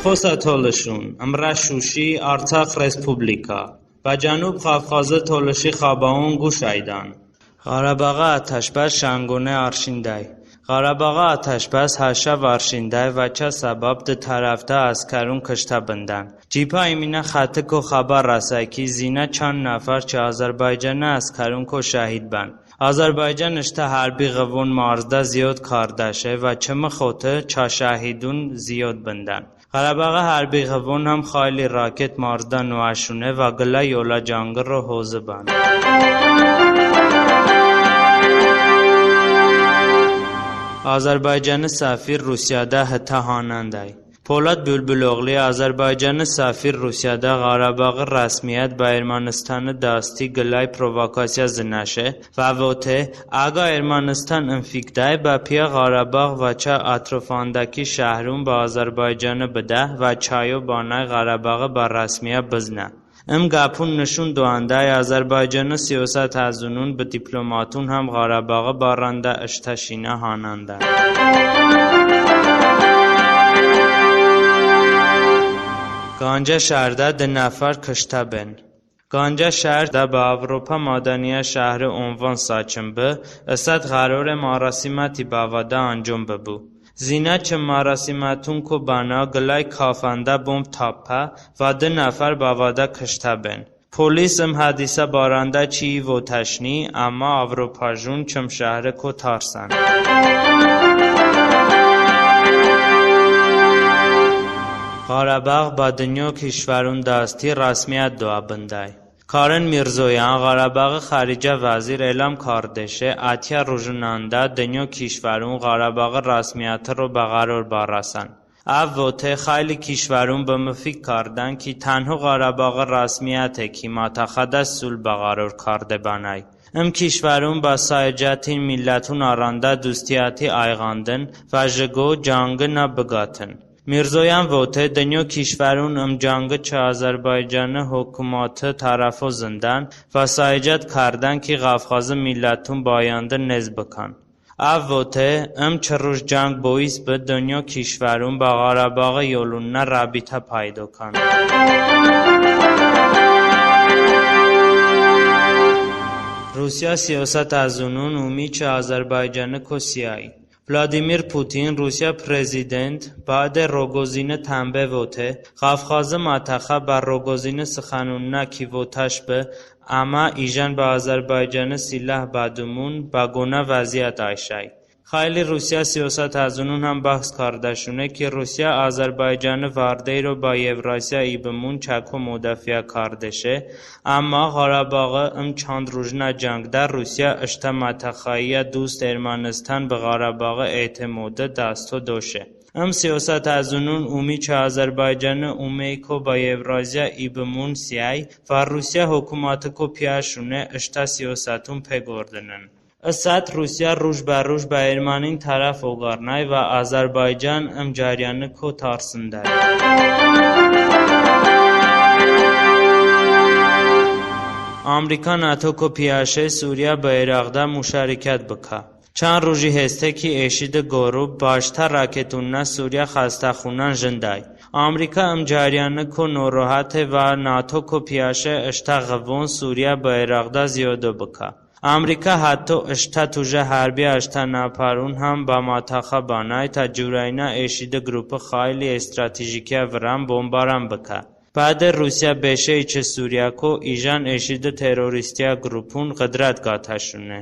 Խոսա Ամրաշուշի Արցախ Ռեսպուբլիկա Բաջանուբ Խավխազը Թոլշի Խաբաուն Գուշայդան Ղարաբաղը Աթաշբաս Շանգոնե Արշինդայ Ղարաբաղը Աթաշբաս Հաշավ Արշինդայ Վաչա Սաբաբ Դթարավդա Ասքարուն Քշթաբնդան Ջիփա Իմինա Խաթը Խաբար Ասայքի Զինա Չան Նաֆար Չա Ազարբայջանը Ասքարուն Քո Շահիդբան Azərbaycan iştə hərbi ğıvon marzda ziyod kardeşe və çımı xotu çaşahidun ziyod bindan. Qarabağa hərbi ğıvon ham xayli raket marzda nuaşune və qıla yola cangır hozuban. Azərbaycanı safir Rusiyada hıta hananday. Polad Bülbüloğlu Azərbaycanı safir Rusiyada Qarabağı rəsmiyyət və Ermənistanı dasti qılay provokasiya zinaşe və vote aga Ermənistan infikday və piya Qarabağ və çə atrofandaki şəhrun və Azərbaycanı bidə və çayo banay Qarabağı və rəsmiyə bizna. Gapun nişun doanday Azərbaycanı siyasət azunun və diplomatun ham Qarabağı baranda iştaşina hananday. Qanca şəhərdə nəfər kıştabən. Qanca şəhərdə bə Avropa Madaniya şəhri onvan saçınbı, əsəd qaror marasiməti bavada anjom bu. Zina çı marasimatun ko bana qılay kafanda bomb tappa və nəfər bavada kıştabən. Polisim hadisə baranda çiyi votəşni, amma Avropajun çım şəhri ko tarsan. Qarabağ ba dunyo kishvarun dasti rasmiyat doabınday. Karen Mirzoyan Qarabağı xarica vazir elam kardeşe Atya Rujunanda dunyo kishvarun Qarabağı rasmiyatı ro baqaror barasan. Avvote xayli kishvarun ba mufik kardan ki tanho Qarabağı rasmiyate ki mataxada sul baqaror karde banay. Kishvarun ba saycatin millatun aranda dustiyati ayğandın və jgo cangına bıgatın. Mirzoyan vote dunyo kishvarun jangı çı Azərbaycanı hukumatı tarafı zindan və saycat kardan ki Qafqazı millatun bayandı nezbıkan. Av vote çırruj jang bois bı dunyo kishvarun ba Qarabağı yolunna rabita paydokan. Rusiya siyasət azunun umi çı Azərbaycanı kosiyay. Vladimir Putin Rusya prezident بعد روگزین تنبه وته قفقاز متخب بر روگزین سخنونا کی وتش به اما ایجان به آذربایجان سلاح بدمون بگونه وضعیت آیشای خیلی روسیا سیاست ازونون هم بحث کردشونه که روسیا آذربایجان وارده رو با یوراسیا ایبمون چکو مدافع کردشه اما قره‌باغ چند روزنا جنگ در روسیا اشتمتخایی دوست ارمنستان به قره‌باغ اعتماد دستو دوشه سیاست ازونون اومی چه آذربایجان اومیکو با یوراسیا ایبمون سیای و روسیا حکومت کو پیاشونه اشتا سیاستون پگوردنن Əsəd Rusiya ruj bə ruj bə Ermənin tərəf oğarnay və Azərbaycan cəryanı kotarsındır. Amerika NATO ko piyaşe Suriya bə Iraqda müşərikət bıka. Çand rujی هسته ki eşidi gorub başta raketunna Suriya xastaxunan jinday. Amerika cəryanı ko norohat və NATO ko piyaşe اشتغون Suriya bə Iraqda ziyodo bıka. Amerika حتی اشتا توجه حربی اشتا نپرون هم با ماتخا بانای تا جوراینا اشید گروپ خیلی استراتژیکی ورم بمبارم بکه. بعد روسیا بشه ایچه سوریا کو ایجان اشید تروریستیا گروپون قدرت گاتشونه.